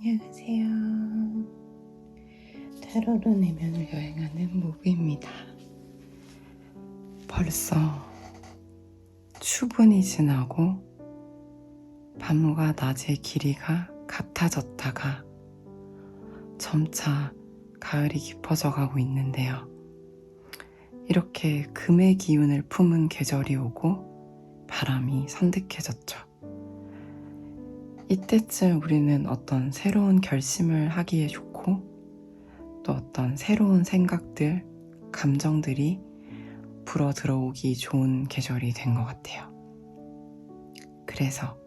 안녕하세요. 타로로 내면을 여행하는 모브입니다. 벌써 추분이 지나고 밤과 낮의 길이가 같아졌다가 점차 가을이 깊어져 가고 있는데요. 이렇게 금의 기운을 품은 계절이 오고 바람이 선득해졌죠. 이때쯤 우리는 어떤 새로운 결심을 하기에 좋고 또 어떤 새로운 생각들, 감정들이 불어 들어오기 좋은 계절이 된 것 같아요. 그래서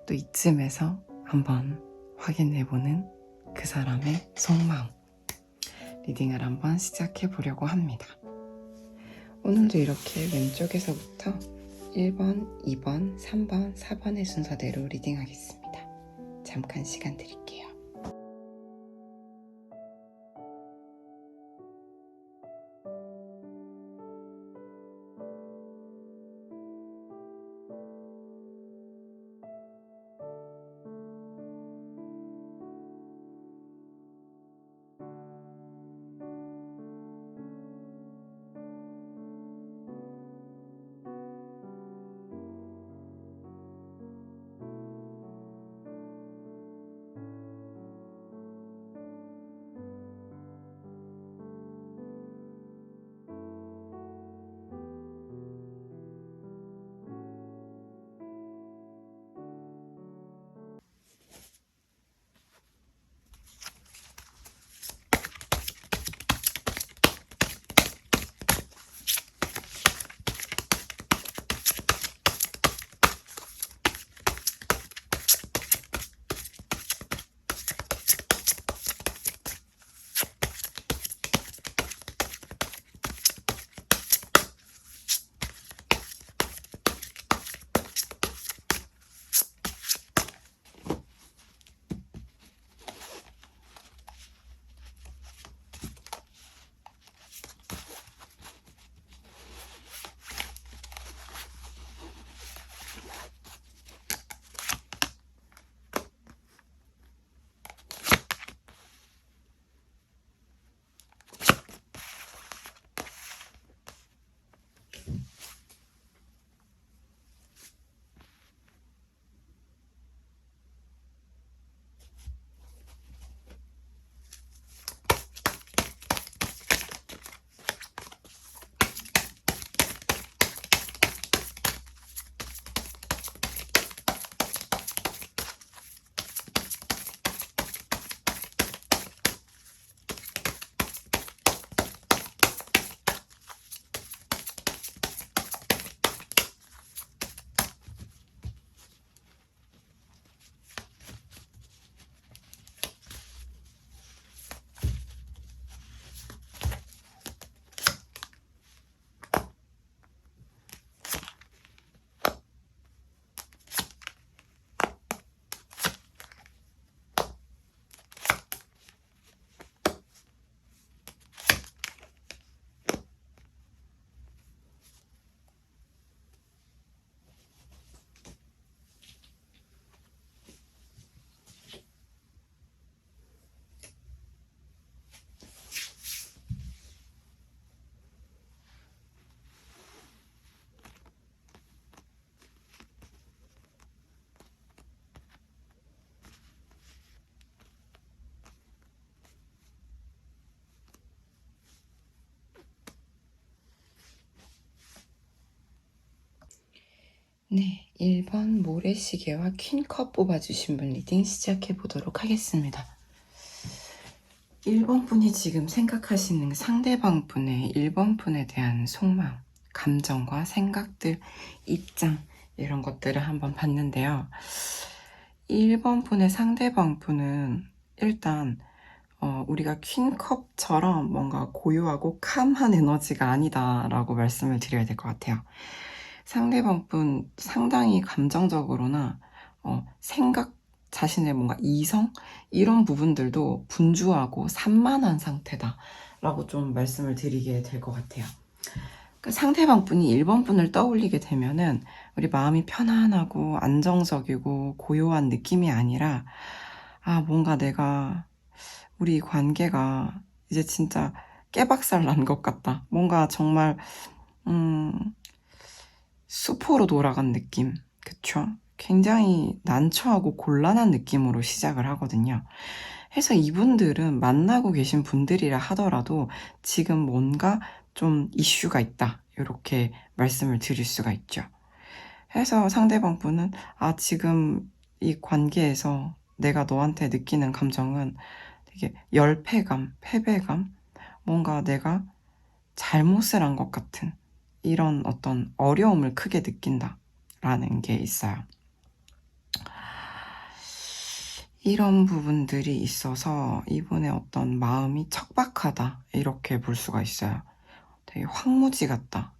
또 이쯤에서 한번 확인해보는 그 사람의 속마음 리딩을 한번 시작해 보려고 합니다. 오늘도 이렇게 왼쪽에서부터 1번, 2번, 3번, 4번의 순서대로 리딩하겠습니다. 잠깐 시간 드릴게요. 네, 1번 모래시계와 퀸컵 뽑아주신 분 리딩 시작해 보도록 하겠습니다. 1번 분이 지금 생각하시는 상대방 분의 1번 분에 대한 속마음, 감정과 생각들, 입장 이런 것들을 한번 봤는데요. 1번 분의 상대방 분은 일단 우리가 퀸컵처럼 뭔가 고요하고 캄한 에너지가 아니다라고 말씀을 드려야 될 것 같아요. 상대방 분 상당히 감정적으로나 생각, 자신의 뭔가 이성 이런 부분들도 분주하고 산만한 상태다 라고 좀 말씀을 드리게 될 것 같아요. 그러니까 상대방 분이 1번 분을 떠올리게 되면은 우리 마음이 편안하고 안정적이고 고요한 느낌이 아니라 뭔가 내가 우리 관계가 이제 진짜 깨박살 난 것 같다. 뭔가 정말 수포로 돌아간 느낌. 그쵸? 굉장히 난처하고 곤란한 느낌으로 시작을 하거든요. 해서 이분들은 만나고 계신 분들이라 하더라도 지금 뭔가 좀 이슈가 있다. 이렇게 말씀을 드릴 수가 있죠. 해서 상대방 분은 지금 이 관계에서 내가 너한테 느끼는 감정은 되게 열패감, 패배감, 뭔가 내가 잘못을 한 것 같은 이런 어떤 어려움을 크게 느낀다라는 게 있어요. 이런 부분들이 있어서 이분의 어떤 마음이 척박하다 이렇게 볼 수가 있어요. 되게 황무지 같다.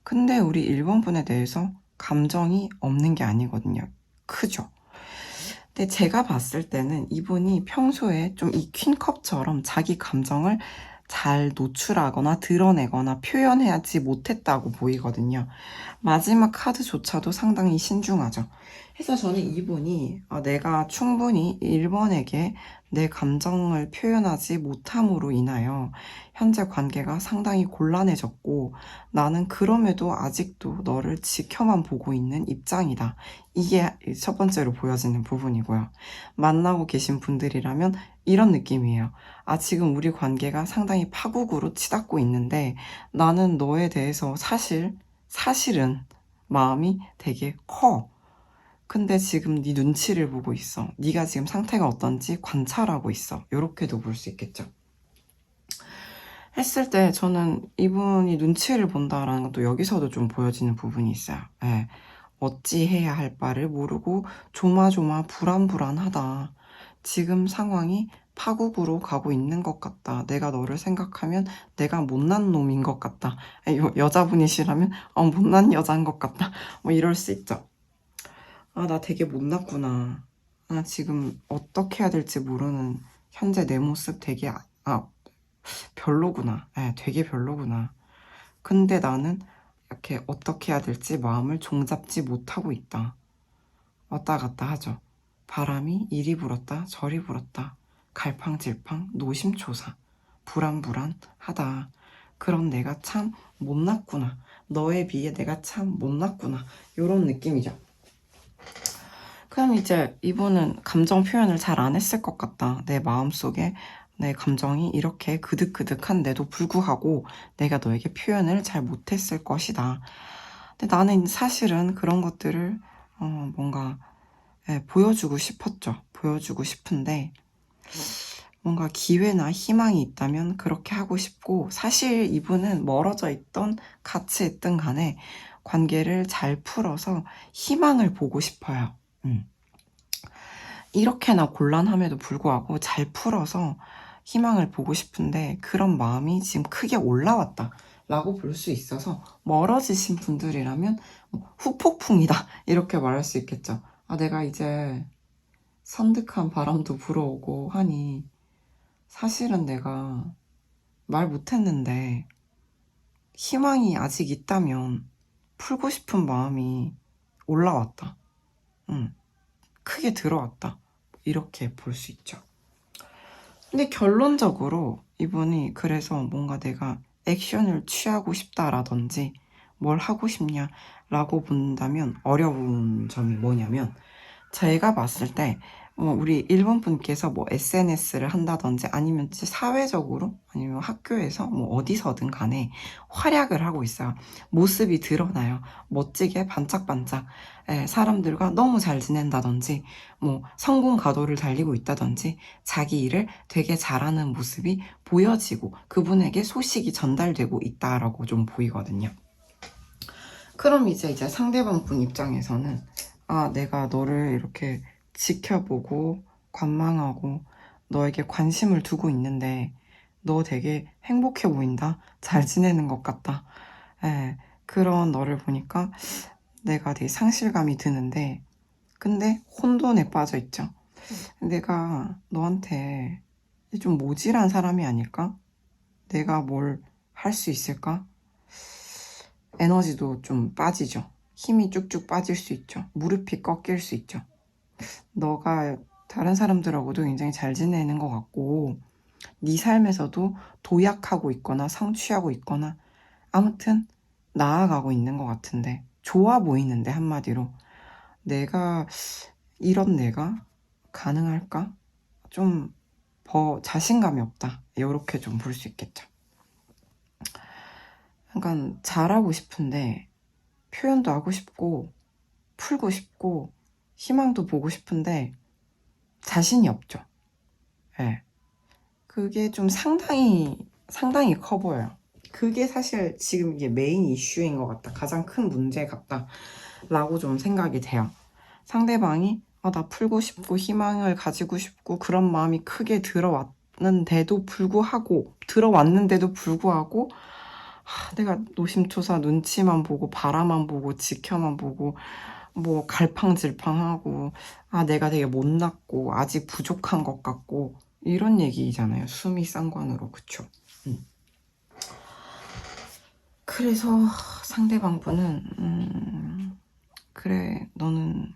근데 우리 1번 분에 대해서 감정이 없는 게 아니거든요. 크죠? 근데 제가 봤을 때는 이분이 평소에 좀 이 퀸컵처럼 자기 감정을 잘 노출하거나 드러내거나 표현하지 못했다고 보이거든요. 마지막 카드조차도 상당히 신중하죠. 그래서 저는 이분이 내가 충분히 1번에게 내 감정을 표현하지 못함으로 인하여 현재 관계가 상당히 곤란해졌고 나는 그럼에도 아직도 너를 지켜만 보고 있는 입장이다. 이게 첫 번째로 보여지는 부분이고요. 만나고 계신 분들이라면 이런 느낌이에요. 지금 우리 관계가 상당히 파국으로 치닫고 있는데 나는 너에 대해서 사실은 마음이 되게 커. 근데 지금 네 눈치를 보고 있어. 네가 지금 상태가 어떤지 관찰하고 있어. 이렇게도 볼 수 있겠죠. 했을 때 저는 이분이 눈치를 본다라는 것도 여기서도 좀 보여지는 부분이 있어요. 예. 어찌해야 할 바를 모르고 조마조마 불안불안하다. 지금 상황이 파국으로 가고 있는 것 같다. 내가 너를 생각하면 내가 못난 놈인 것 같다. 여자분이시라면 못난 여자인 것 같다. 뭐 이럴 수 있죠. 나 되게 못났구나. 지금 어떻게 해야 될지 모르는 현재 내 모습 되게 별로구나. 되게 별로구나. 근데 나는 이렇게 어떻게 해야 될지 마음을 종잡지 못하고 있다. 왔다 갔다 하죠. 바람이 이리 불었다 저리 불었다. 갈팡질팡 노심초사. 불안불안하다. 그런 내가 참 못났구나. 너에 비해 내가 참 못났구나. 이런 느낌이죠. 그럼 이제 이분은 감정 표현을 잘 안 했을 것 같다. 내 마음속에 내 감정이 이렇게 그득그득한데도 불구하고 내가 너에게 표현을 잘 못했을 것이다. 근데 나는 사실은 그런 것들을 뭔가 보여주고 싶었죠. 보여주고 싶은데 뭔가 기회나 희망이 있다면 그렇게 하고 싶고 사실 이분은 멀어져 있던 같이 있든 간에 관계를 잘 풀어서 희망을 보고 싶어요. 이렇게나 곤란함에도 불구하고 잘 풀어서 희망을 보고 싶은데 그런 마음이 지금 크게 올라왔다 라고 볼 수 있어서 멀어지신 분들이라면 후폭풍이다 이렇게 말할 수 있겠죠. 내가 이제 선득한 바람도 불어오고 하니 사실은 내가 말 못했는데 희망이 아직 있다면 풀고 싶은 마음이 올라왔다. 크게 들어왔다. 이렇게 볼 수 있죠. 근데 결론적으로 이분이 그래서 뭔가 내가 액션을 취하고 싶다라든지 뭘 하고 싶냐라고 본다면 어려운 점이 뭐냐면 제가 봤을 때 우리 일본 분께서 SNS를 한다든지 아니면 사회적으로 아니면 학교에서 어디서든 간에 활약을 하고 있어요. 모습이 드러나요. 멋지게 반짝반짝 사람들과 너무 잘 지낸다든지 성공 가도를 달리고 있다든지 자기 일을 되게 잘하는 모습이 보여지고 그분에게 소식이 전달되고 있다라고 좀 보이거든요. 그럼 이제 상대방 분 입장에서는 내가 너를 이렇게 지켜보고 관망하고 너에게 관심을 두고 있는데 너 되게 행복해 보인다. 잘 지내는 것 같다. 그런 너를 보니까 내가 되게 상실감이 드는데 근데 혼돈에 빠져 있죠. 내가 너한테 좀 모질한 사람이 아닐까? 내가 뭘 할 수 있을까? 에너지도 좀 빠지죠. 힘이 쭉쭉 빠질 수 있죠. 무릎이 꺾일 수 있죠. 너가 다른 사람들하고도 굉장히 잘 지내는 것 같고, 네 삶에서도 도약하고 있거나 성취하고 있거나 아무튼 나아가고 있는 것 같은데, 좋아 보이는데, 한마디로 이런 내가 가능할까? 좀 더 자신감이 없다, 이렇게 좀 볼 수 있겠죠. 약간 잘하고 싶은데 표현도 하고 싶고 풀고 싶고 희망도 보고 싶은데 자신이 없죠. 예. 그게 좀 상당히 커 보여요. 그게 사실 지금 이게 메인 이슈인 것 같다. 가장 큰 문제 같다. 라고 좀 생각이 돼요. 상대방이 나 풀고 싶고 희망을 가지고 싶고 그런 마음이 크게 들어왔는데도 불구하고 내가 노심초사 눈치만 보고 바라만 보고 지켜만 보고 뭐 갈팡질팡하고 내가 되게 못났고 아직 부족한 것 같고 이런 얘기잖아요. 수미상관으로. 그쵸? 그래서 상대방 분은 그래 너는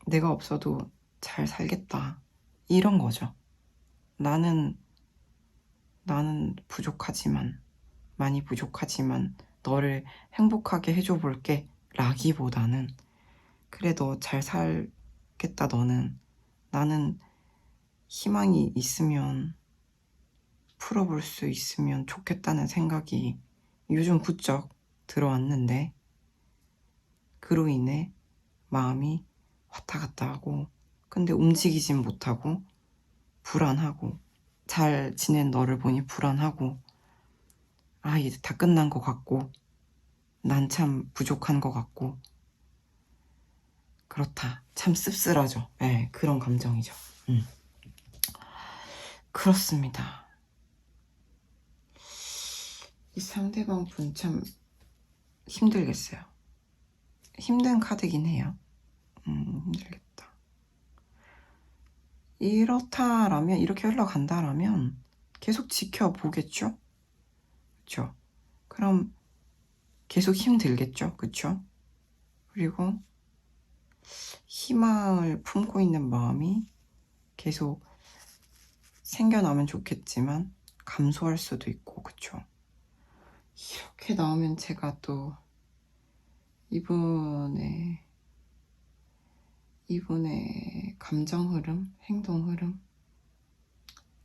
내가 없어도 잘 살겠다 이런 거죠. 나는 부족하지만 많이 부족하지만 너를 행복하게 해줘 볼게 라기보다는 그래 너 잘 살겠다 너는 나는 희망이 있으면 풀어볼 수 있으면 좋겠다는 생각이 요즘 부쩍 들어왔는데 그로 인해 마음이 왔다 갔다 하고 근데 움직이진 못하고 불안하고 잘 지낸 너를 보니 불안하고 이제 다 끝난 것 같고 난 참 부족한 것 같고 그렇다. 참 씁쓸하죠. 네, 그런 감정이죠. 그렇습니다. 이 상대방 분 참 힘들겠어요. 힘든 카드긴 해요. 힘들겠다. 이렇다라면 이렇게 흘러간다라면 계속 지켜보겠죠? 그쵸? 그럼 계속 힘들겠죠? 그쵸? 그리고 희망을 품고 있는 마음이 계속 생겨나면 좋겠지만 감소할 수도 있고 그쵸? 이렇게 나오면 제가 또 이분의 감정 흐름, 행동 흐름,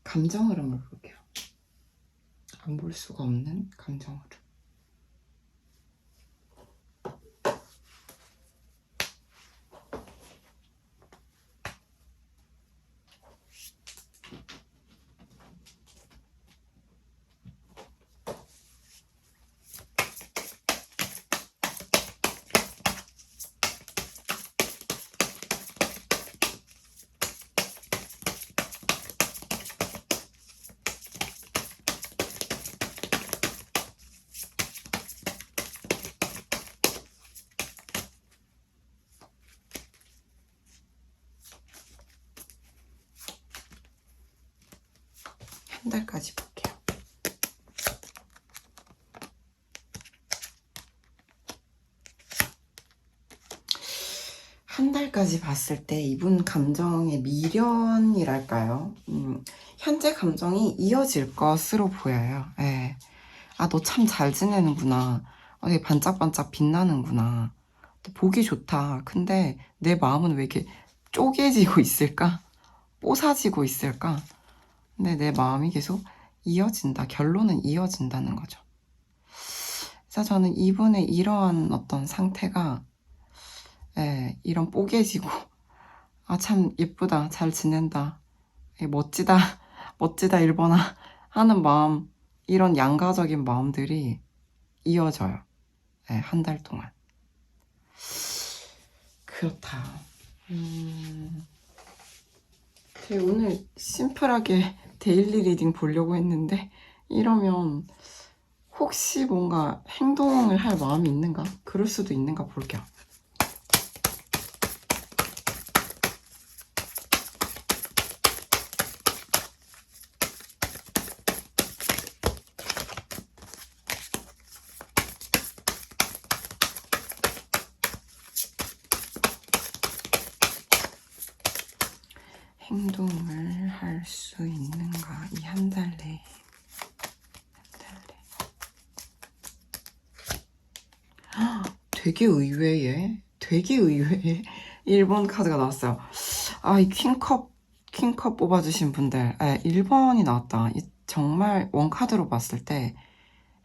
감정 흐름을 볼게요. 안 볼 수가 없는 감정 흐름. 한 달까지 볼게요. 한 달까지 봤을 때 이분 감정의 미련이랄까요? 현재 감정이 이어질 것으로 보여요. 예. 너 참 잘 지내는구나. 되게 반짝반짝 빛나는구나. 보기 좋다. 근데 내 마음은 왜 이렇게 쪼개지고 있을까? 뽀사지고 있을까? 근데 내 마음이 계속 이어진다. 결론은 이어진다는 거죠. 그래서 저는 이분의 이러한 어떤 상태가 이런 뽀개지고 참 예쁘다. 잘 지낸다. 멋지다. 멋지다 일본아 하는 마음 이런 양가적인 마음들이 이어져요. 한 달 동안. 그렇다. 제가 오늘 심플하게 데일리 리딩 보려고 했는데 이러면 혹시 뭔가 행동을 할 마음이 있는가? 그럴 수도 있는가 볼게요. 행동을 할 수 있는가? 이 한 달 내에. 되게 의외에 1번 카드가 나왔어요. 이 퀸컵 뽑아주신 분들, 1번이 나왔다. 정말 원카드로 봤을 때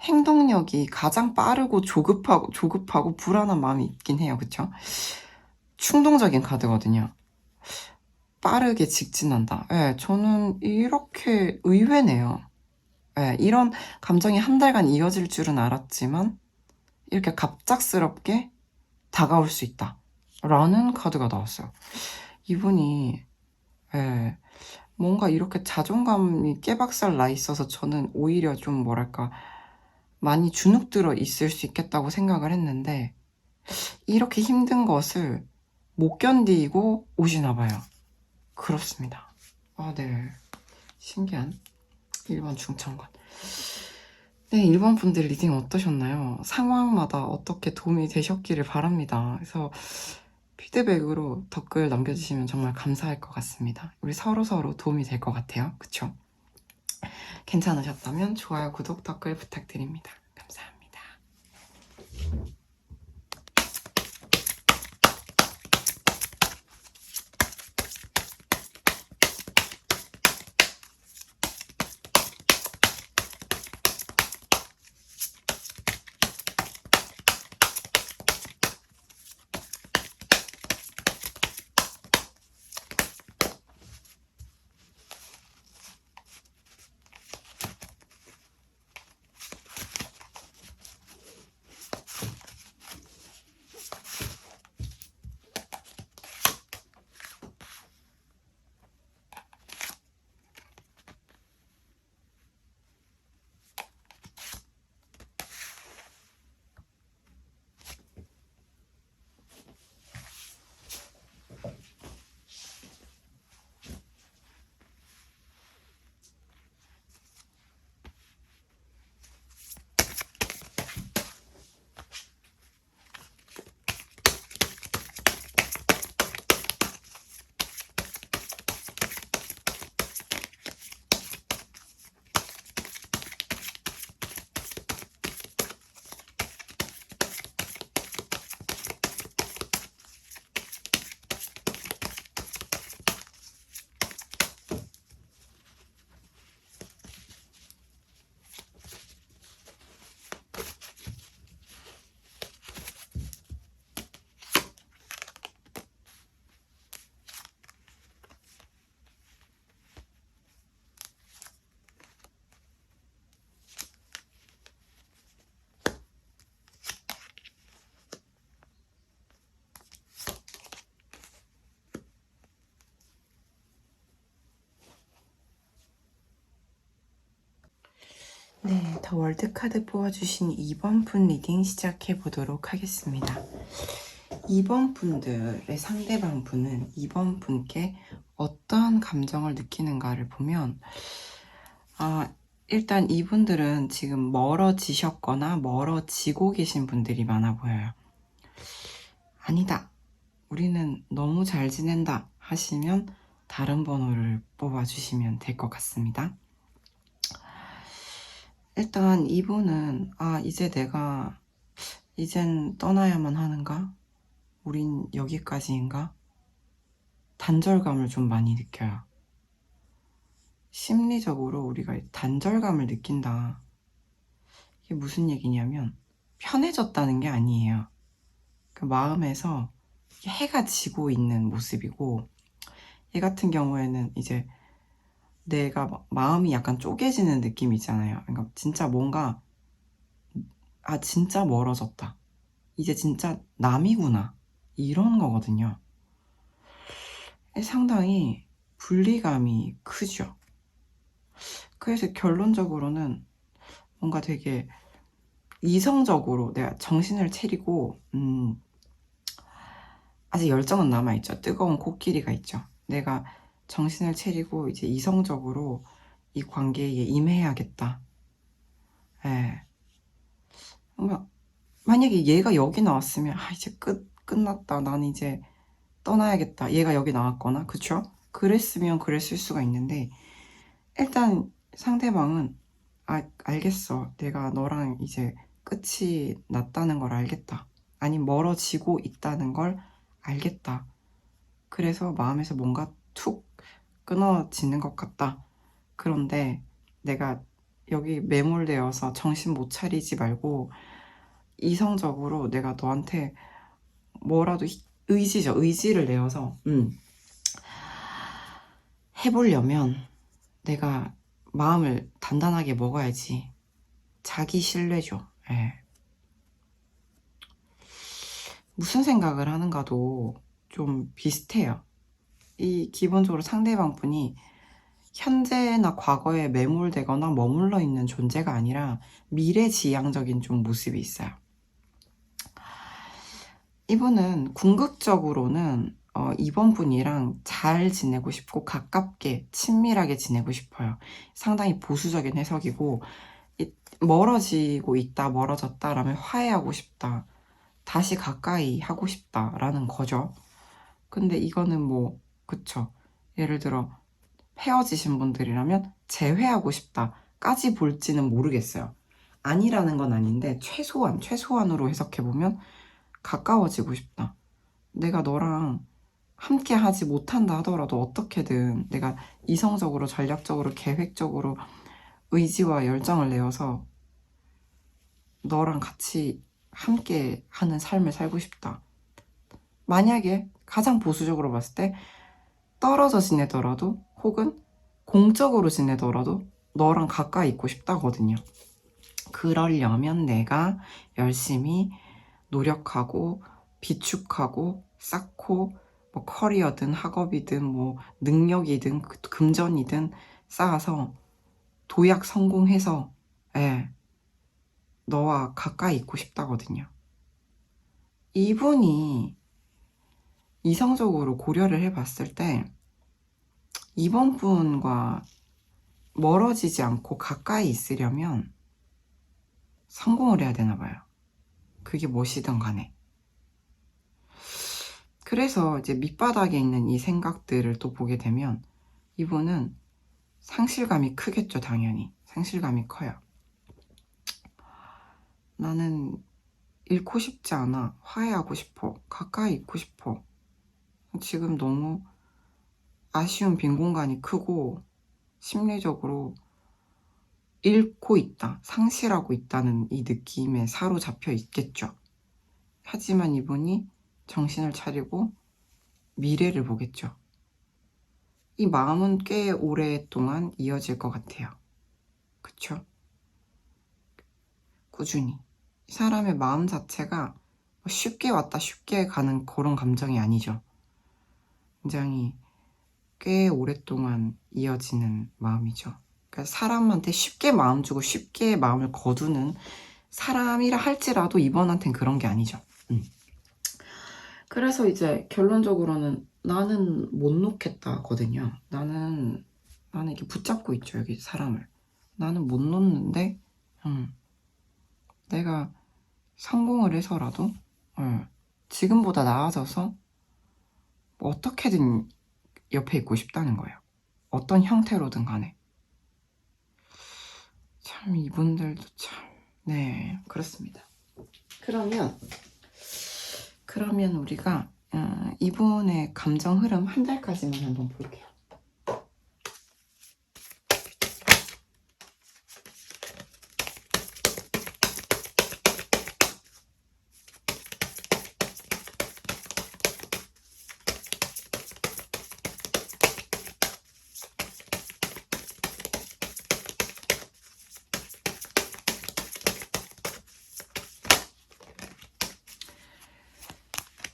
행동력이 가장 빠르고 조급하고 불안한 마음이 있긴 해요. 그쵸? 충동적인 카드거든요. 빠르게 직진한다. 저는 이렇게 의외네요. 이런 감정이 한 달간 이어질 줄은 알았지만 이렇게 갑작스럽게 다가올 수 있다 라는 카드가 나왔어요. 이분이 뭔가 이렇게 자존감이 깨박살 나 있어서 저는 오히려 좀 뭐랄까 많이 주눅들어 있을 수 있겠다고 생각을 했는데 이렇게 힘든 것을 못 견디고 오시나 봐요. 그렇습니다. 네. 신기한 1번 중천관. 네, 1번 분들 리딩 어떠셨나요? 상황마다 어떻게 도움이 되셨기를 바랍니다. 그래서 피드백으로 댓글 남겨주시면 정말 감사할 것 같습니다. 우리 서로서로 도움이 될 것 같아요. 그쵸? 괜찮으셨다면 좋아요, 구독, 댓글 부탁드립니다. 감사합니다. 네, 더 월드카드 뽑아주신 2번 분 리딩 시작해 보도록 하겠습니다. 2번 분들의 상대방 분은 2번 분께 어떠한 감정을 느끼는가를 보면 일단 이분들은 지금 멀어지셨거나 멀어지고 계신 분들이 많아 보여요. 아니다, 우리는 너무 잘 지낸다 하시면 다른 번호를 뽑아주시면 될 것 같습니다. 일단 이분은 이제 내가 이젠 떠나야만 하는가? 우린 여기까지인가? 단절감을 좀 많이 느껴요. 심리적으로 우리가 단절감을 느낀다. 이게 무슨 얘기냐면 편해졌다는 게 아니에요. 그 마음에서 해가 지고 있는 모습이고, 얘 같은 경우에는 이제 내가 마음이 약간 쪼개지는 느낌이잖아요. 그러니까 진짜 뭔가 진짜 멀어졌다, 이제 진짜 남이구나, 이런 거거든요. 상당히 분리감이 크죠. 그래서 결론적으로는 뭔가 되게 이성적으로 내가 정신을 차리고 아직 열정은 남아있죠. 뜨거운 코끼리가 있죠. 내가 정신을 차리고 이제 이성적으로 이 관계에 임해야겠다. 만약에 얘가 여기 나왔으면 이제 끝났다, 난 이제 떠나야겠다, 얘가 여기 나왔거나, 그쵸? 그랬으면 그랬을 수가 있는데 일단 상대방은 알겠어. 내가 너랑 이제 끝이 났다는 걸 알겠다. 아니 멀어지고 있다는 걸 알겠다. 그래서 마음에서 뭔가 툭 끊어지는 것 같다. 그런데 내가 여기 매몰되어서 정신 못 차리지 말고 이성적으로 내가 너한테 뭐라도 의지를 내어서 해보려면 내가 마음을 단단하게 먹어야지. 자기 신뢰죠. 예. 무슨 생각을 하는가도 좀 비슷해요. 이 기본적으로 상대방 분이 현재나 과거에 매몰되거나 머물러 있는 존재가 아니라 미래지향적인 좀 모습이 있어요. 이분은 궁극적으로는 이번 분이랑 잘 지내고 싶고 가깝게 친밀하게 지내고 싶어요. 상당히 보수적인 해석이고 멀어지고 있다 멀어졌다라면 화해하고 싶다 다시 가까이 하고 싶다라는 거죠. 근데 이거는 뭐 그쵸, 예를 들어 헤어지신 분들이라면 재회하고 싶다까지 볼지는 모르겠어요. 아니라는 건 아닌데 최소한으로 해석해보면 가까워지고 싶다. 내가 너랑 함께 하지 못한다 하더라도 어떻게든 내가 이성적으로 전략적으로 계획적으로 의지와 열정을 내어서 너랑 같이 함께 하는 삶을 살고 싶다. 만약에 가장 보수적으로 봤을 때 떨어져 지내더라도 혹은 공적으로 지내더라도 너랑 가까이 있고 싶다거든요. 그러려면 내가 열심히 노력하고 비축하고 쌓고 뭐 커리어든 학업이든 뭐 능력이든 금전이든 쌓아서 도약 성공해서 너와 가까이 있고 싶다거든요. 이분이 이성적으로 고려를 해봤을 때 이번 분과 멀어지지 않고 가까이 있으려면 성공을 해야 되나 봐요. 그게 무엇이든 간에. 그래서 이제 밑바닥에 있는 이 생각들을 또 보게 되면 이분은 상실감이 크겠죠. 당연히 상실감이 커요. 나는 잃고 싶지 않아. 화해하고 싶어. 가까이 있고 싶어. 지금 너무 아쉬운 빈 공간이 크고 심리적으로 잃고 있다, 상실하고 있다는 이 느낌에 사로잡혀 있겠죠. 하지만 이분이 정신을 차리고 미래를 보겠죠. 이 마음은 꽤 오랫동안 이어질 것 같아요. 그쵸? 꾸준히. 이 사람의 마음 자체가 쉽게 왔다 쉽게 가는 그런 감정이 아니죠. 굉장히 꽤 오랫동안 이어지는 마음이죠. 그러니까 사람한테 쉽게 마음 주고 쉽게 마음을 거두는 사람이라 할지라도 이번한텐 그런 게 아니죠. 그래서 이제 결론적으로는 나는 못 놓겠다거든요. 나는 이렇게 붙잡고 있죠, 여기 사람을. 나는 못 놓는데 내가 성공을 해서라도 지금보다 나아져서 뭐 어떻게든 옆에 있고 싶다는 거예요. 어떤 형태로든 간에. 참 이분들도 참 그렇습니다. 그러면 우리가 이분의 감정 흐름 한 달까지만 한번 볼게요.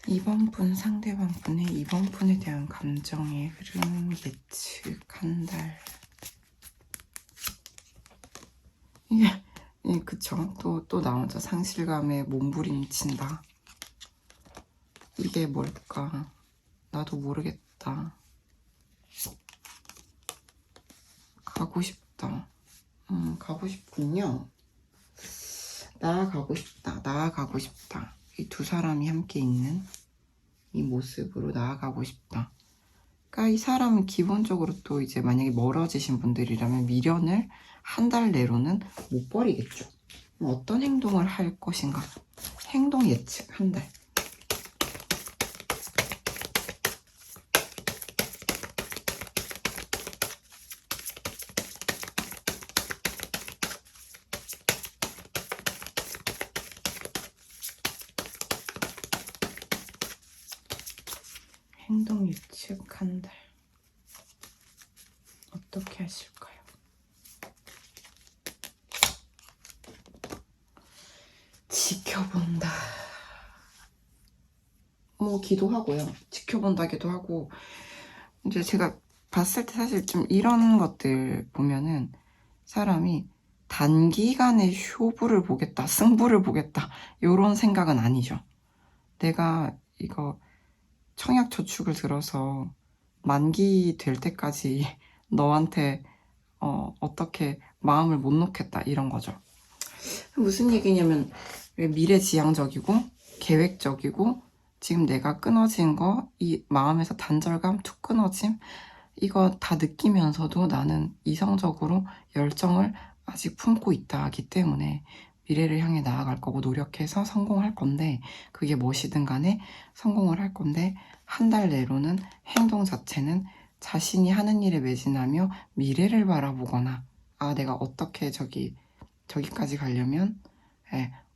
이번 분 상대방 분의 이번 분에 대한 감정의 흐름 예측 한 달. 그쵸. 또 나오죠. 상실감에 몸부림친다. 이게 뭘까? 나도 모르겠다. 가고 싶다. 가고 싶군요. 나아가고 싶다. 이 두 사람이 함께 있는 이 모습으로 나아가고 싶다. 그러니까 이 사람은 기본적으로 또 이제 만약에 멀어지신 분들이라면 미련을 한 달 내로는 못 버리겠죠. 어떤 행동을 할 것인가? 행동 예측 한 달. 행동 예측 한 달. 어떻게 하실까요? 지켜본다. 뭐 기도하고요. 지켜본다기도 하고 이제 제가 봤을 때 사실 좀 이런 것들 보면은 사람이 단기간에 쇼부를 보겠다, 승부를 보겠다 이런 생각은 아니죠. 내가 이거 청약저축을 들어서 만기 될 때까지 너한테 어떻게 마음을 못 놓겠다 이런 거죠. 무슨 얘기냐면 미래지향적이고 계획적이고 지금 내가 끊어진 거, 이 마음에서 단절감, 툭 끊어짐 이거 다 느끼면서도 나는 이성적으로 열정을 아직 품고 있다 하기 때문에 미래를 향해 나아갈 거고 노력해서 성공할 건데 그게 무엇이든 간에 성공을 할 건데 한 달 내로는 행동 자체는 자신이 하는 일에 매진하며 미래를 바라보거나 아 내가 어떻게 저기까지 가려면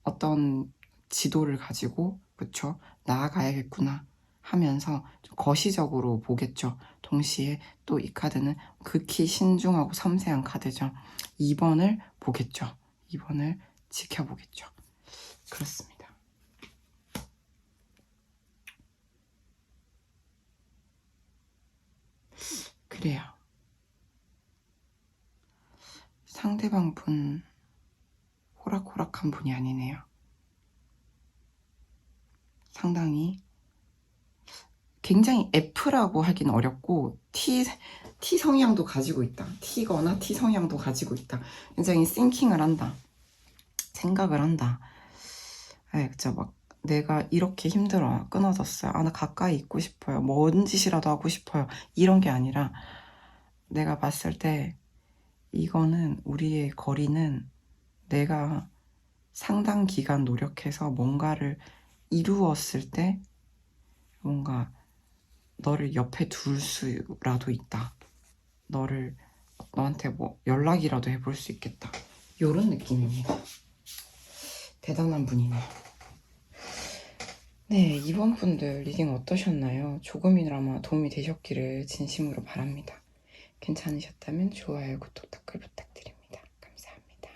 어떤 지도를 가지고 그쵸 나아가야겠구나 하면서 좀 거시적으로 보겠죠. 동시에 또 이 카드는 극히 신중하고 섬세한 카드죠. 2번을 보겠죠. 2번을 지켜보겠죠. 그렇습니다. 그래요. 상대방 분 호락호락한 분이 아니네요. 상당히 굉장히 F라고 하긴 어렵고 T 성향도 가지고 있다. T거나 T 성향도 가지고 있다. 굉장히 싱킹을 한다. 생각을 한다. 그쵸. 막 내가 이렇게 힘들어. 끊어졌어요. 나 가까이 있고 싶어요. 뭔 짓이라도 하고 싶어요. 이런 게 아니라 내가 봤을 때 이거는 우리의 거리는 내가 상당 기간 노력해서 뭔가를 이루었을 때 뭔가 너를 옆에 둘 수라도 있다. 너한테 뭐 연락이라도 해볼 수 있겠다. 요런 느낌입니다. 대단한 분이네. 네, 이번 분들 리딩 어떠셨나요? 조금이나마 도움이 되셨기를 진심으로 바랍니다. 괜찮으셨다면 좋아요, 구독, 댓글 부탁드립니다. 감사합니다.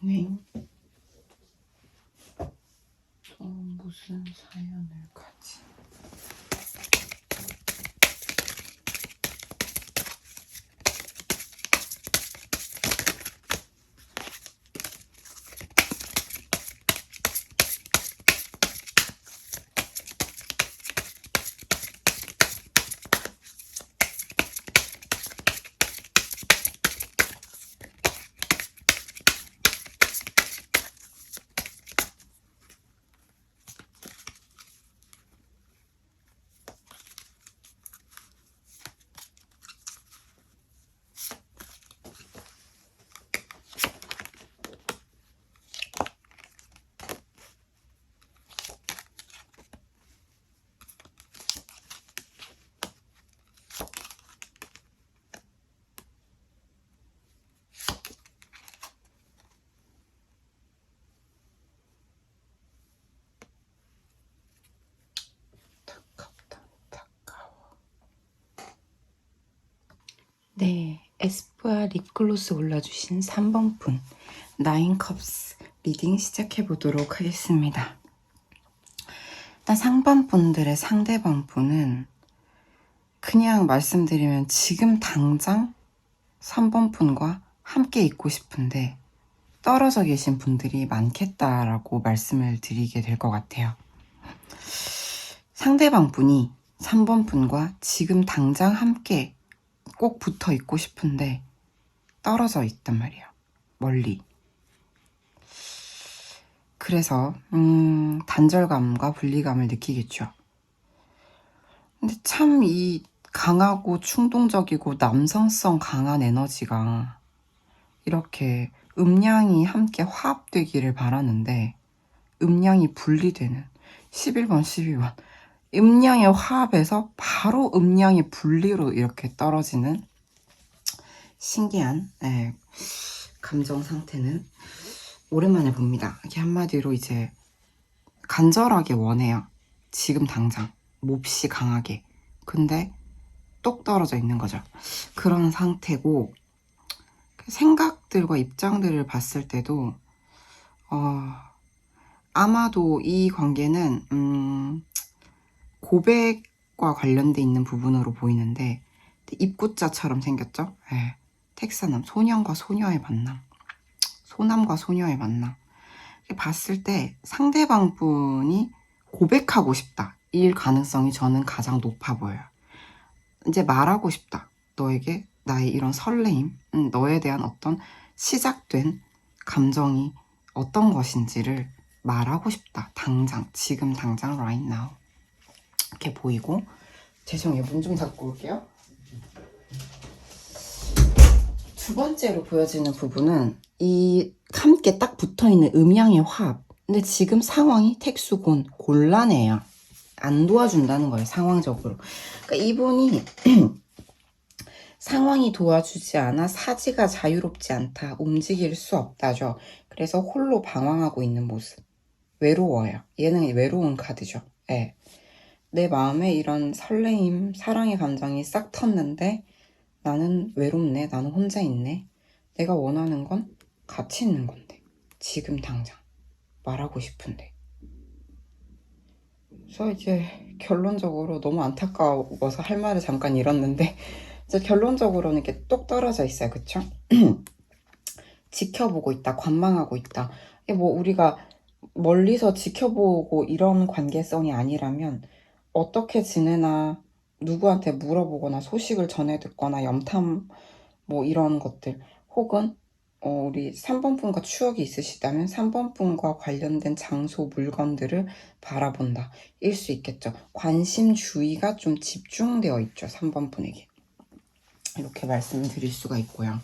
네. 또 무슨 사연을 가지? 네, 에스쁘아 립글로스 올려주신 3번 분 나인컵스 리딩 시작해보도록 하겠습니다. 일단 3번 분들의 상대방 분은 그냥 말씀드리면 지금 당장 3번 분과 함께 있고 싶은데 떨어져 계신 분들이 많겠다라고 말씀을 드리게 될 것 같아요. 상대방 분이 3번 분과 지금 당장 함께 꼭 붙어 있고 싶은데 떨어져 있단 말이에요. 멀리. 그래서 단절감과 분리감을 느끼겠죠. 근데 참 이 강하고 충동적이고 남성성 강한 에너지가 이렇게 음양이 함께 화합되기를 바라는데 음양이 분리되는 11번 12번 음양의 화합에서 바로 음양의 분리로 이렇게 떨어지는 신기한 감정 상태는 오랜만에 봅니다. 이게 한마디로 이제 간절하게 원해요. 지금 당장 몹시 강하게. 근데 똑 떨어져 있는 거죠. 그런 상태고 생각들과 입장들을 봤을 때도 아마도 이 관계는 고백과 관련돼 있는 부분으로 보이는데 입구자처럼 생겼죠? 네. 텍사남, 소년과 소녀의 만남, 소남과 소녀의 만남. 봤을 때 상대방 분이 고백하고 싶다. 일 가능성이 저는 가장 높아 보여요. 이제 말하고 싶다. 너에게 나의 이런 설레임, 너에 대한 어떤 시작된 감정이 어떤 것인지를 말하고 싶다. 당장, 지금 당장 right now. 이렇게 보이고 죄송해요. 문 좀 닫고 올게요. 두 번째로 보여지는 부분은 이 함께 딱 붙어있는 음양의 화합. 근데 지금 상황이 택수곤 곤란해요. 안 도와준다는 거예요. 상황적으로. 그러니까 이분이 상황이 도와주지 않아 사지가 자유롭지 않다. 움직일 수 없다죠. 그래서 홀로 방황하고 있는 모습. 외로워요. 얘는 외로운 카드죠. 네. 내 마음에 이런 설레임, 사랑의 감정이 싹 텄는데 나는 외롭네. 나는 혼자 있네. 내가 원하는 건 같이 있는 건데. 지금 당장. 말하고 싶은데. 그래서 이제 결론적으로 너무 안타까워서 할 말을 잠깐 잃었는데 이제 결론적으로는 이렇게 똑 떨어져 있어요. 그쵸? 지켜보고 있다. 관망하고 있다. 뭐 우리가 멀리서 지켜보고 이런 관계성이 아니라면 어떻게 지내나 누구한테 물어보거나 소식을 전해 듣거나 염탐 뭐 이런 것들 혹은 우리 3번 분과 추억이 있으시다면 3번 분과 관련된 장소 물건들을 바라본다 일 수 있겠죠. 관심 주의가 좀 집중되어 있죠. 3번 분에게 이렇게 말씀드릴 수가 있고요.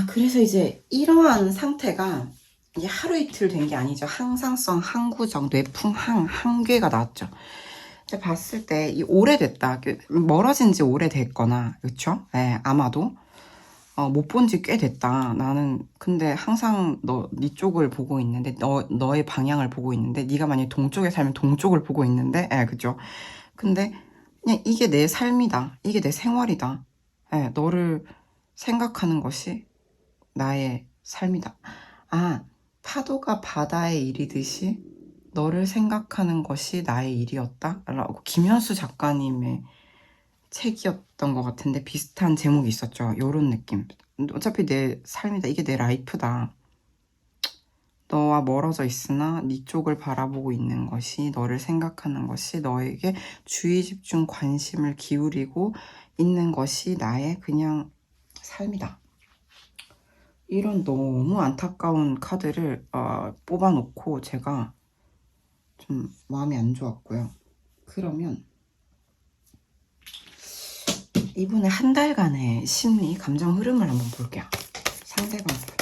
그래서 이제 이러한 상태가 이게 하루 이틀 된 게 아니죠. 항상성, 항구적, 뇌풍항, 항괴가 나왔죠. 이제 봤을 때 이 오래됐다. 멀어진 지 오래됐거나, 그쵸? 네, 아마도. 못 본 지 꽤 됐다. 나는 근데 항상 네 쪽을 보고 있는데, 너의 방향을 보고 있는데, 네가 만약에 동쪽에 살면 동쪽을 보고 있는데, 그죠? 근데 그냥 이게 내 삶이다. 이게 내 생활이다. 너를 생각하는 것이 나의 삶이다. 파도가 바다에 이르듯이 너를 생각하는 것이 나의 일이었다? 라고 김현수 작가님의 책이었던 것 같은데 비슷한 제목이 있었죠. 요런 느낌. 어차피 내 삶이다. 이게 내 라이프다. 너와 멀어져 있으나 네 쪽을 바라보고 있는 것이 너를 생각하는 것이 너에게 주의 집중 관심을 기울이고 있는 것이 나의 그냥 삶이다. 이런 너무 안타까운 카드를 뽑아놓고 제가 좀 마음이 안 좋았고요. 그러면 이분의 한 달간의 심리, 감정 흐름을 한번 볼게요. 상대방 분.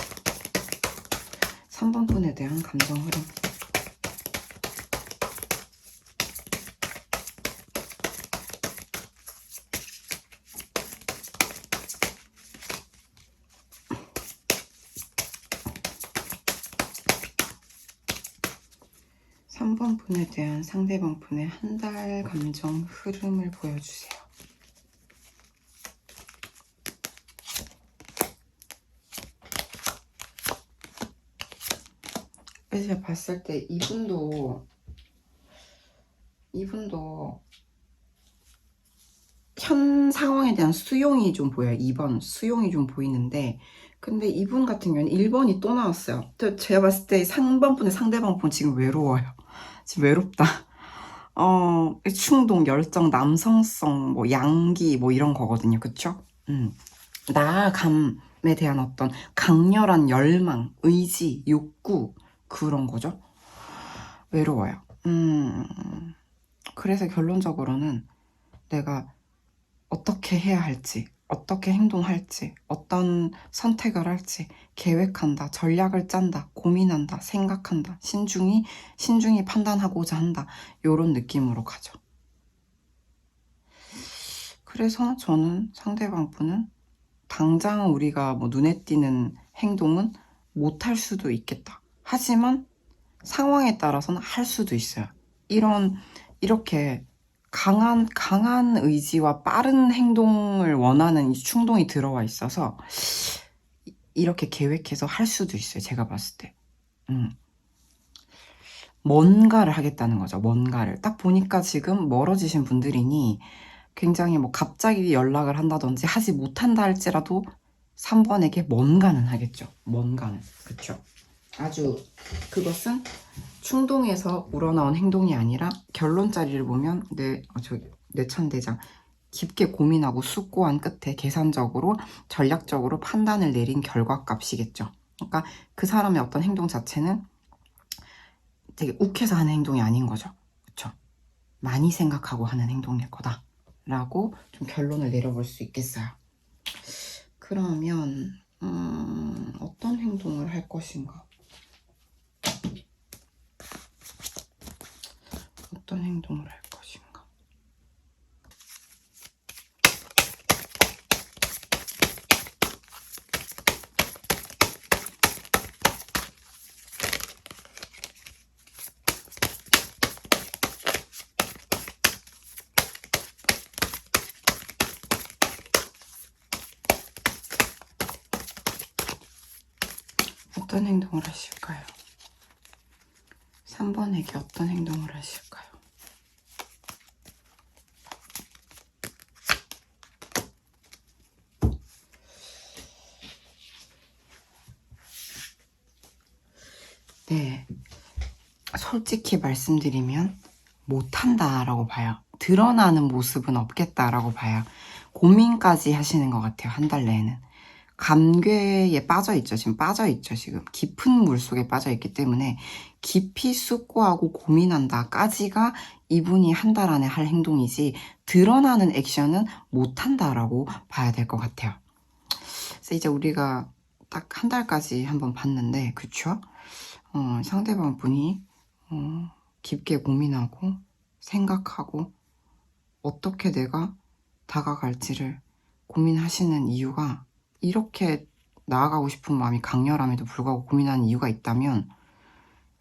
3번 분에 대한 감정 흐름. (3번) 분에 대한 상대방 분의 한 달 감정 흐름을 보여주세요. 그래서 제가 봤을 때 이분도 현 상황에 대한 수용이 좀 보여요. 2번 수용이 좀 보이는데, 근데 이분 같은 경우는 1번이 또 나왔어요. 제가 봤을 때 3번 분의 상대방 분 지금 외로워요. 지금 외롭다. 충동, 열정, 남성성, 뭐 양기 뭐 이런 거거든요. 그쵸? 나아감에 대한 어떤 강렬한 열망, 의지, 욕구 그런 거죠. 외로워요. 그래서 결론적으로는 내가 어떻게 해야 할지, 어떻게 행동할지, 어떤 선택을 할지 계획한다, 전략을 짠다, 고민한다, 생각한다, 신중히 판단하고자 한다. 요런 느낌으로 가죠. 그래서 저는 상대방 분은 당장 우리가 뭐 눈에 띄는 행동은 못할 수도 있겠다. 하지만 상황에 따라서는 할 수도 있어요. 이렇게 강한 의지와 빠른 행동을 원하는 이 충동이 들어와 있어서 이렇게 계획해서 할 수도 있어요. 제가 봤을 때. 뭔가를 하겠다는 거죠. 뭔가를. 딱 보니까 지금 멀어지신 분들이니 굉장히 뭐 갑자기 연락을 한다든지 하지 못한다 할지라도 3번에게 뭔가는 하겠죠. 뭔가는. 그쵸? 아주 그것은 충동에서 우러나온 행동이 아니라 결론자리를 보면 뇌천대장 깊게 고민하고 숙고한 끝에 계산적으로 전략적으로 판단을 내린 결과값이겠죠. 그러니까 그 사람의 어떤 행동 자체는 되게 욱해서 하는 행동이 아닌 거죠. 그쵸? 많이 생각하고 하는 행동일 거다 라고 좀 결론을 내려볼 수 있겠어요. 그러면 어떤 행동을 할 것인가? 어떤 행동을 할 것인가? 어떤 행동을 하실까요? 3번에게 어떤 행동을 하실까요? 네, 솔직히 말씀드리면 못한다라고 봐요. 드러나는 모습은 없겠다라고 봐요. 고민까지 하시는 것 같아요. 한 달 내에는. 감괴에 빠져있죠. 지금 빠져있죠. 지금 깊은 물속에 빠져있기 때문에 깊이 숙고하고 고민한다까지가 이분이 한 달 안에 할 행동이지 드러나는 액션은 못한다라고 봐야 될 것 같아요. 그래서 이제 우리가 딱 한 달까지 한번 봤는데 그쵸? 상대방 분이 깊게 고민하고 생각하고 어떻게 내가 다가갈지를 고민하시는 이유가 이렇게 나아가고 싶은 마음이 강렬함에도 불구하고 고민하는 이유가 있다면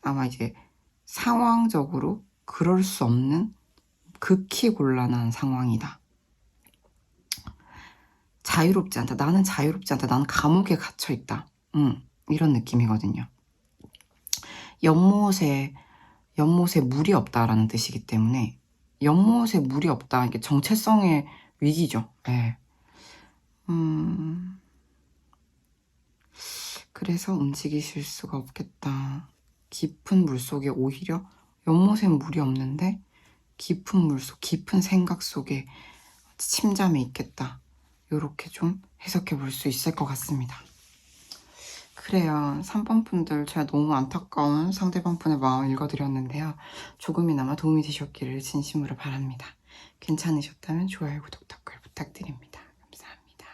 아마 이제 상황적으로 그럴 수 없는 극히 곤란한 상황이다. 자유롭지 않다. 나는 자유롭지 않다. 나는 감옥에 갇혀있다. 이런 느낌이거든요. 연못에 물이 없다라는 뜻이기 때문에 연못에 물이 없다. 이게 정체성의 위기죠. 네. 그래서 움직이실 수가 없겠다. 깊은 물속에 오히려 연못엔 물이 없는데 깊은 물속, 깊은 생각 속에 침잠해 있겠다. 이렇게 좀 해석해 볼 수 있을 것 같습니다. 그래요. 3번 분들 제가 너무 안타까운 상대방 분의 마음 읽어드렸는데요. 조금이나마 도움이 되셨기를 진심으로 바랍니다. 괜찮으셨다면 좋아요, 구독, 댓글 부탁드립니다. 감사합니다.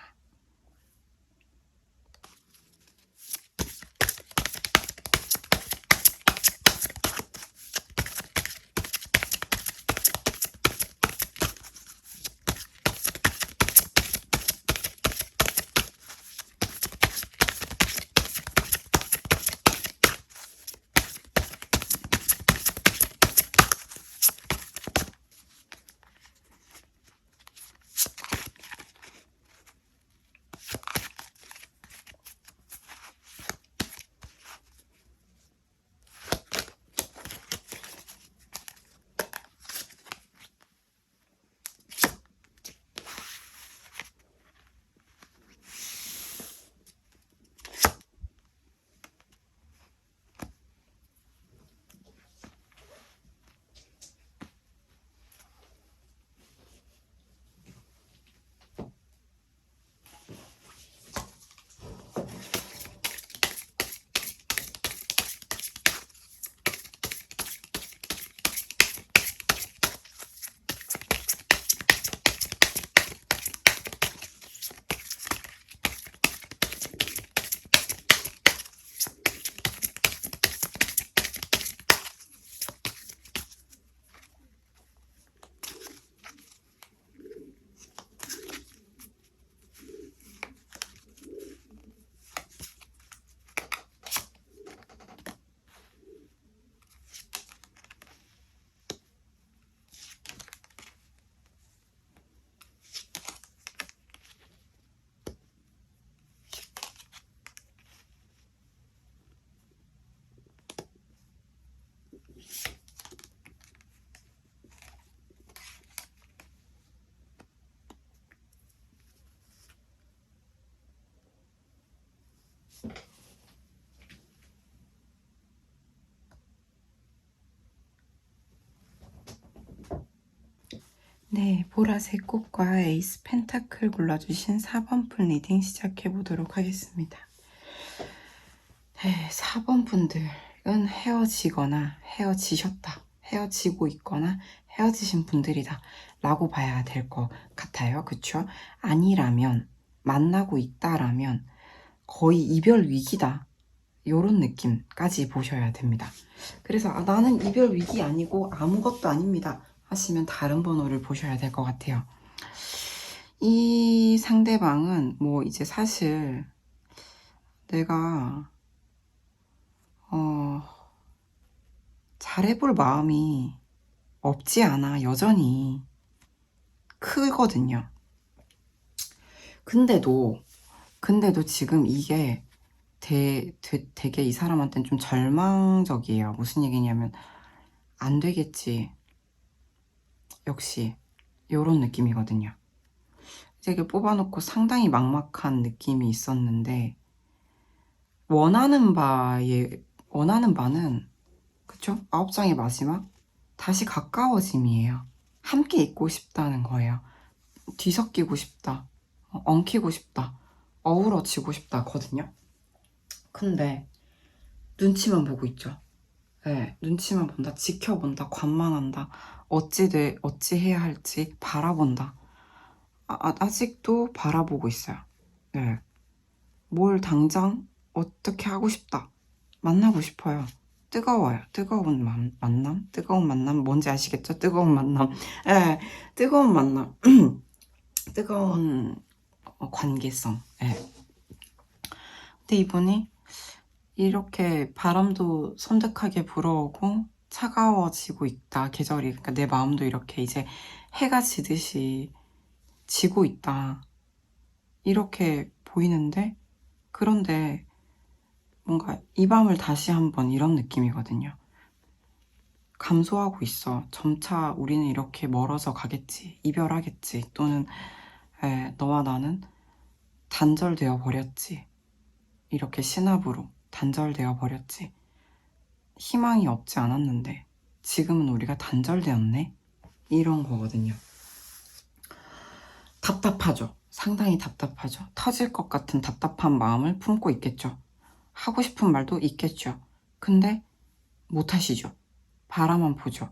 네, 보라색 꽃과 에이스 펜타클 골라주신 4번 분 리딩 시작해보도록 하겠습니다. 네, 4번 분들은 헤어지거나 헤어지셨다, 헤어지고 있거나 헤어지신 분들이다 라고 봐야 될 것 같아요. 그쵸? 아니라면, 만나고 있다라면 거의 이별 위기다, 요런 느낌까지 보셔야 됩니다. 그래서 나는 이별 위기 아니고 아무것도 아닙니다 하시면 다른 번호를 보셔야 될 것 같아요. 이 상대방은 뭐 이제 사실 내가 잘해볼 마음이 없지 않아 여전히 크거든요. 근데도 지금 이게 되게 이 사람한테는 좀 절망적이에요. 무슨 얘기냐면 안 되겠지, 역시 요런 느낌이거든요. 이게 뽑아놓고 상당히 막막한 느낌이 있었는데 원하는 바는 그쵸? 9장의 마지막 다시 가까워짐이에요. 함께 있고 싶다는 거예요. 뒤섞이고 싶다, 엉키고 싶다, 어우러지고 싶다거든요. 근데 눈치만 보고 있죠. 네, 눈치만 본다, 지켜본다, 관망한다, 어찌 해야 할지 바라본다. 아직도 바라보고 있어요. 네. 뭘 당장 어떻게 하고 싶다, 만나고 싶어요. 뜨거워요. 뜨거운 만남? 뜨거운 만남 뭔지 아시겠죠? 뜨거운 만남. 예, 뜨거운 만남. 뜨거운 관계성. 예. 근데 이분이 이렇게 바람도 선득하게 불어오고 차가워지고 있다, 계절이. 그러니까 내 마음도 이렇게 이제 해가 지듯이 지고 있다, 이렇게 보이는데, 그런데 뭔가 이 밤을 다시 한번, 이런 느낌이거든요. 감소하고 있어. 점차 우리는 이렇게 멀어져 가겠지, 이별하겠지, 또는 너와 나는 단절되어 버렸지, 이렇게 신압으로 단절되어 버렸지. 희망이 없지 않았는데 지금은 우리가 단절되었네, 이런 거거든요. 답답하죠. 상당히 답답하죠. 터질 것 같은 답답한 마음을 품고 있겠죠. 하고 싶은 말도 있겠죠. 근데 못하시죠. 바라만 보죠.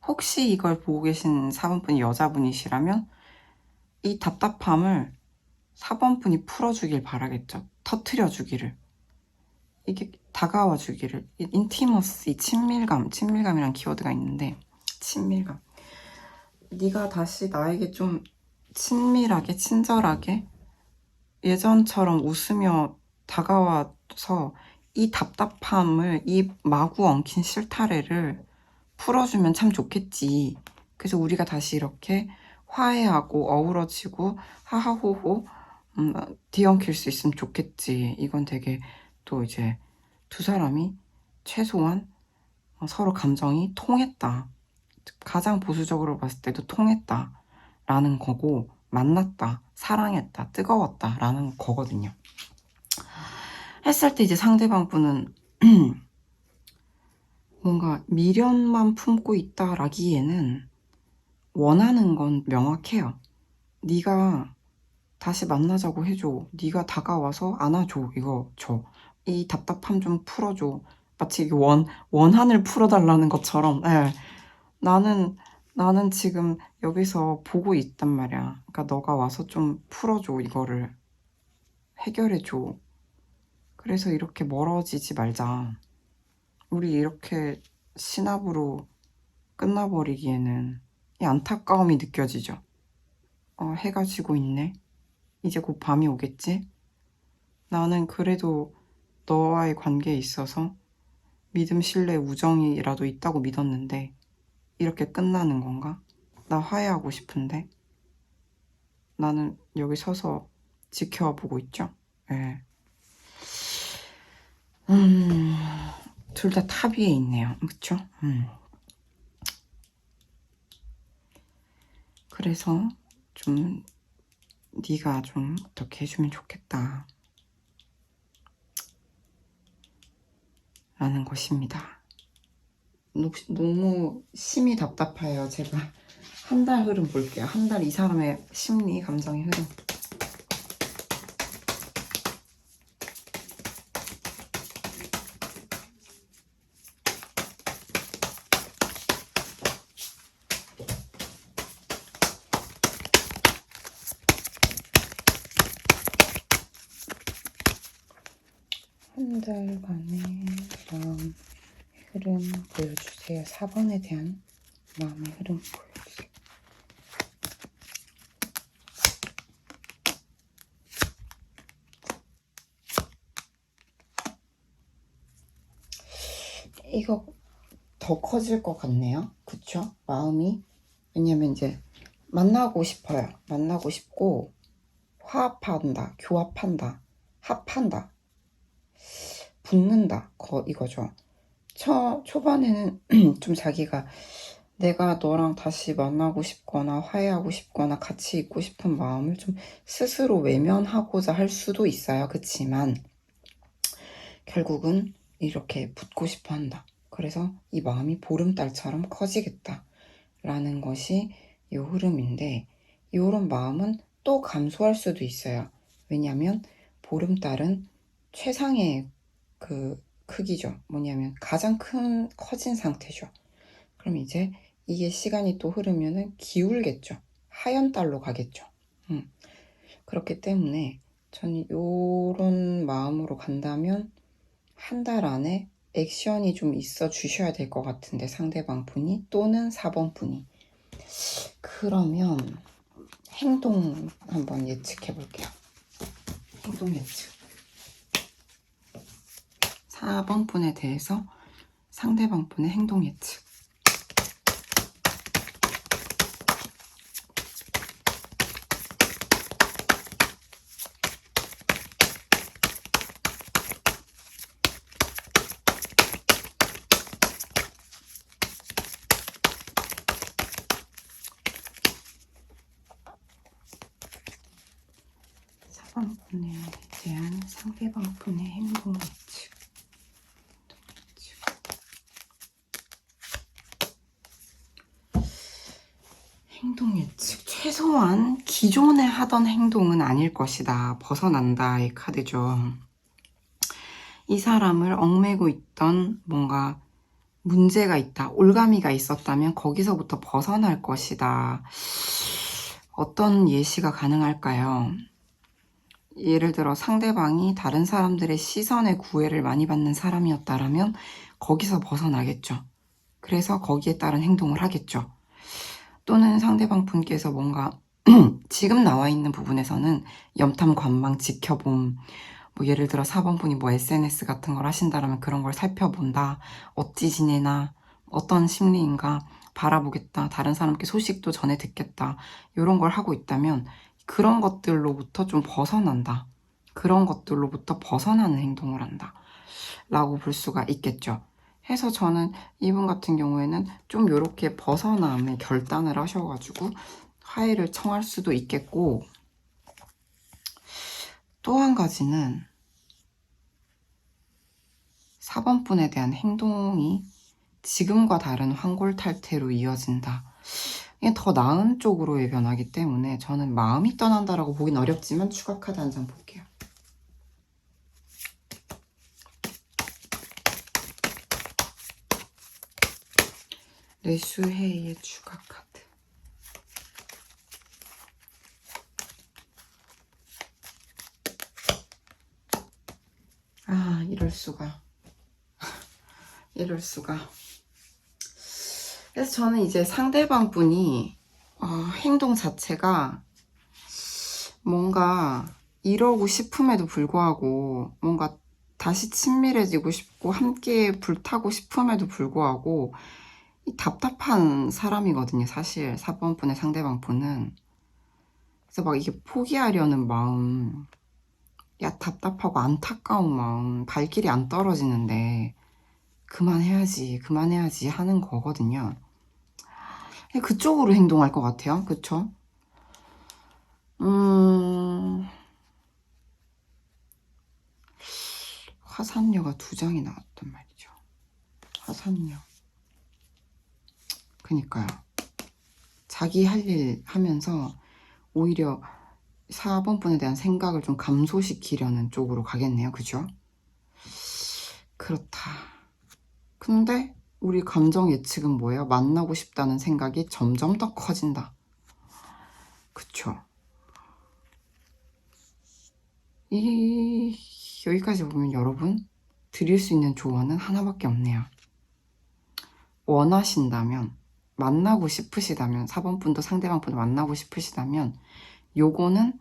혹시 이걸 보고 계신 4번분이 여자분이시라면 이 답답함을 4번분이 풀어주길 바라겠죠. 터트려주기를, 이게 다가와주기를. 인티머시, 친밀감이란 키워드가 있는데, 친밀감. 네가 다시 나에게 좀 친밀하게, 친절하게 예전처럼 웃으며 다가와서 이 답답함을, 이 마구 엉킨 실타래를 풀어주면 참 좋겠지. 그래서 우리가 다시 이렇게 화해하고 어우러지고 하하호호 뒤엉킬 수 있으면 좋겠지. 이건 되게 또 이제 두 사람이 최소한 서로 감정이 통했다, 가장 보수적으로 봤을 때도 통했다 라는 거고, 만났다, 사랑했다, 뜨거웠다 라는 거거든요. 했을 때 이제 상대방 분은 뭔가 미련만 품고 있다라기에는 원하는 건 명확해요. 네가 다시 만나자고 해줘, 네가 다가와서 안아줘, 이거 줘, 이 답답함 좀 풀어줘. 마치 이게 원한을 풀어달라는 것처럼. 예. 나는 지금 여기서 보고 있단 말이야. 그러니까 너가 와서 좀 풀어줘, 이거를 해결해줘. 그래서 이렇게 멀어지지 말자. 우리 이렇게 신압으로 끝나버리기에는. 이 안타까움이 느껴지죠. 해가 지고 있네, 이제 곧 밤이 오겠지. 나는 그래도 너와의 관계에 있어서 믿음, 신뢰, 우정이라도 있다고 믿었는데 이렇게 끝나는 건가? 나 화해하고 싶은데. 나는 여기 서서 지켜보고 있죠. 예. 둘 다 탑 위에 있네요. 그쵸? 그래서 좀 네가 좀 어떻게 해주면 좋겠다 라는 것입니다. 너무 심히 답답해요. 제가 한 달 흐름 볼게요. 한 달 이 사람의 심리, 감정의 흐름. 한 달간의 마음 흐름 보여주세요. 4번에 대한 마음의 흐름 보여주세요. 이거 더 커질 것 같네요. 그쵸? 마음이. 왜냐면 이제 만나고 싶어요. 만나고 싶고 화합한다, 교합한다, 합한다, 붙는다, 이거죠. 초반에는 좀 자기가 내가 너랑 다시 만나고 싶거나 화해하고 싶거나 같이 있고 싶은 마음을 좀 스스로 외면하고자 할 수도 있어요. 그치만 결국은 이렇게 붙고 싶어 한다. 그래서 이 마음이 보름달처럼 커지겠다 라는 것이 이 흐름인데, 이런 마음은 또 감소할 수도 있어요. 왜냐하면 보름달은 최상의 그 크기죠. 뭐냐면 가장 커진 상태죠. 그럼 이제 이게 시간이 또 흐르면은 기울겠죠. 하얀 달로 가겠죠. 그렇기 때문에 저는 이런 마음으로 간다면 한 달 안에 액션이 좀 있어 주셔야 될 것 같은데, 상대방 분이 또는 4번 분이. 그러면 행동 한번 예측해 볼게요. 행동 예측. 4번 분에 대해서 상대방 분의 행동 예측. 분에 대한 상대방 분의 행동 예측. 행동 예측. 최소한 기존에 하던 행동은 아닐 것이다. 벗어난다의 카드죠. 이 사람을 얽매고 있던 뭔가 문제가 있다, 올가미가 있었다면 거기서부터 벗어날 것이다. 어떤 예시가 가능할까요? 예를 들어 상대방이 다른 사람들의 시선에 구애를 많이 받는 사람이었다면 거기서 벗어나겠죠. 그래서 거기에 따른 행동을 하겠죠. 또는 상대방 분께서 뭔가 지금 나와 있는 부분에서는 염탐, 관망, 지켜봄, 뭐 예를 들어 4번 분이 뭐 SNS 같은 걸 하신다면 그런 걸 살펴본다, 어찌 지내나, 어떤 심리인가 바라보겠다, 다른 사람께 소식도 전해 듣겠다, 이런 걸 하고 있다면 그런 것들로부터 좀 벗어난다, 그런 것들로부터 벗어나는 행동을 한다 라고 볼 수가 있겠죠. 해서 저는 이분 같은 경우에는 좀 이렇게 벗어남의 결단을 하셔가지고 화해를 청할 수도 있겠고, 또 한 가지는 4번 분에 대한 행동이 지금과 다른 환골탈태로 이어진다. 이게 더 나은 쪽으로의 변화기 때문에 저는 마음이 떠난다라고 보긴 어렵지만 추가 카드 한 장 볼게요. 레슈헤이의 추가 카드. 아, 이럴 수가. 이럴 수가. 그래서 저는 이제 상대방 분이 행동 자체가 뭔가 이러고 싶음에도 불구하고 뭔가 다시 친밀해지고 싶고 함께 불타고 싶음에도 불구하고 답답한 사람이거든요. 사실 4번 분의 상대방 분은. 그래서 막 이게 포기하려는 마음, 답답하고 안타까운 마음, 발길이 안 떨어지는데 그만해야지 하는 거거든요. 그쪽으로 행동할 것 같아요. 그쵸? 화산녀가 2장이 나왔단 말이죠. 화산녀. 그니까요. 자기 할 일 하면서 오히려 4번 분에 대한 생각을 좀 감소시키려는 쪽으로 가겠네요. 그죠? 그렇다. 근데 우리 감정 예측은 뭐예요? 만나고 싶다는 생각이 점점 더 커진다. 그쵸? 여기까지 보면 여러분 드릴 수 있는 조언은 하나밖에 없네요. 원하신다면, 만나고 싶으시다면, 4번 분도 상대방 분을 만나고 싶으시다면 요거는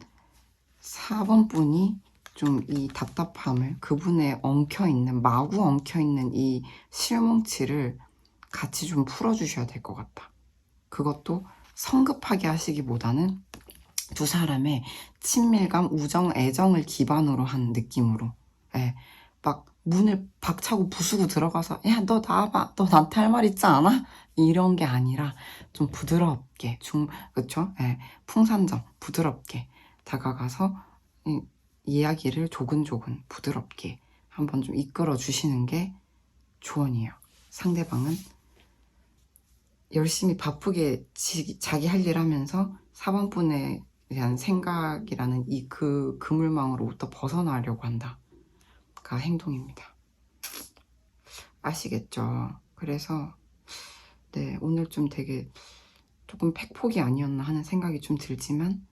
4번 분이 좀 이 답답함을, 그분의 엉켜있는, 마구 엉켜있는 이 실뭉치를 같이 좀 풀어주셔야 될 것 같다. 그것도 성급하게 하시기보다는 두 사람의 친밀감, 우정, 애정을 기반으로 한 느낌으로, 예, 막 문을 박차고 부수고 들어가서 야, 너 나와봐, 너 나한테 할 말 있지 않아? 이런 게 아니라 좀 부드럽게, 그쵸? 예, 풍산점 부드럽게 다가가서 이야기를 조근조근 부드럽게 한번 좀 이끌어 주시는 게 조언이에요. 상대방은 열심히 바쁘게 자기 할 일 하면서 4번 분에 대한 생각이라는 이 그물망으로부터 벗어나려고 한다가 행동입니다. 아시겠죠? 그래서 네, 오늘 좀 되게 조금 팩폭이 아니었나 하는 생각이 좀 들지만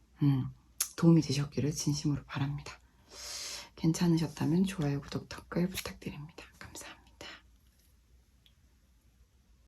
도움이 되셨기를 진심으로 바랍니다. 괜찮으셨다면 좋아요, 구독, 댓글 부탁드립니다.